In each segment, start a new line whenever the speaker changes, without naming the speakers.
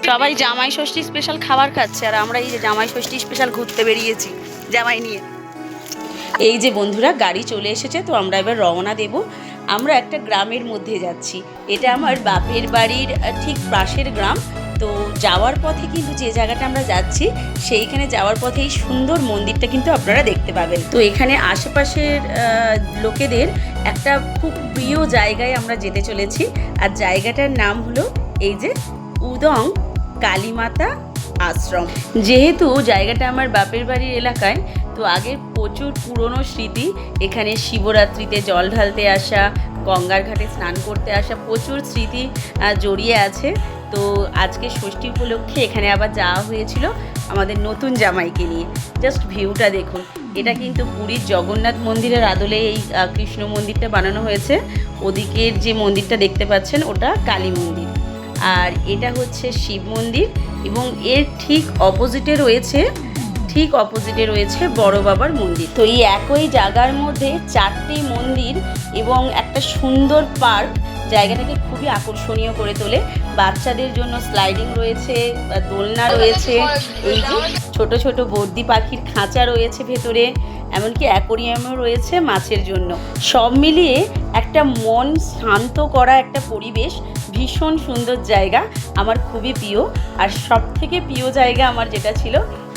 সবাই জামাই ষষ্ঠী স্পেশাল খাবার খাচ্ছে আর আমরা এই যে জামাই ষষ্ঠী স্পেশাল ঘুরতে বেরিয়েছি জামাই নিয়ে। এই যে বন্ধুরা গাড়ি চলে এসেছে, তো আমরা এবার রওনা দেব। আমরা একটা গ্রামের মধ্যে যাচ্ছি, এটা আমার বাপের বাড়ির ঠিক পাশের গ্রাম। তো যাওয়ার পথে কিন্তু যে জায়গাটা আমরা যাচ্ছি সেইখানে যাওয়ার পথে এই সুন্দর মন্দিরটা কিন্তু আপনারা দেখতে পাবেন। তো এখানে আশেপাশের লোকেদের একটা খুব প্রিয় জায়গায় আমরা যেতে চলেছি, আর জায়গাটার নাম হলো এই যে উদং কালীমাতা আশ্রম। যেহেতু জায়গাটা আমার বাপের বাড়ির এলাকায়, তো আগের প্রচুর পুরনো স্মৃতি, এখানে শিবরাত্রিতে জল ঢালতে আসা, গঙ্গার ঘাটে স্নান করতে আসা, প্রচুর স্মৃতি জড়িয়ে আছে। তো আজকে ষষ্ঠী উপলক্ষে এখানে আবার যাওয়া হয়েছিল আমাদের নতুন জামাইকে নিয়ে। জাস্ট ভিউটা দেখুন, এটা কিন্তু পুরীর জগন্নাথ মন্দিরের আদলে এই কৃষ্ণ মন্দিরটা বানানো হয়েছে। ওদিকের যে মন্দিরটা দেখতে পাচ্ছেন ওটা কালী মন্দির, আর এটা হচ্ছে শিব মন্দির, এবং এর ঠিক অপোজিটে রয়েছে বড় বাবার মন্দির। তো এই একই জায়গার মধ্যে 4টি মন্দির এবং একটা সুন্দর পার্ক জায়গাটাকে খুবই আকর্ষণীয় করে তোলে। বাচ্চাদের জন্য স্লাইডিং রয়েছে, দোলনা রয়েছে, এই যে ছোট ছোট বর্দি পাখির খাঁচা রয়েছে ভেতরে, এমনকি অ্যাকোরিয়ামও রয়েছে মাছের জন্য। সব মিলিয়ে একটা মন শান্ত করা একটা পরিবেশ, ভীষণ সুন্দর জায়গা, আমার খুবই প্রিয়। আর সব থেকে প্রিয় জায়গা আমার যেটা ছিল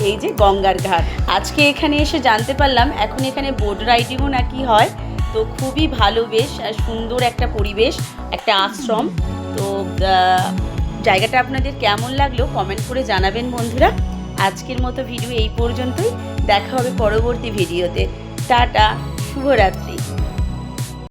এই যে গঙ্গার ঘাট। আজকে এখানে এসে জানতে পারলাম এখন এখানে বোট রাইডিংও নাকি হয়। তো খুবই ভালো, বেশ সুন্দর একটা পরিবেশ, একটা আশ্রম। তো জায়গাটা আপনাদের কেমন লাগলো কমেন্ট করে জানাবেন বন্ধুরা। আজকের মতো ভিডিও এই পর্যন্তই, দেখা হবে পরবর্তী ভিডিওতে। টাটা, শুভরাত্রি।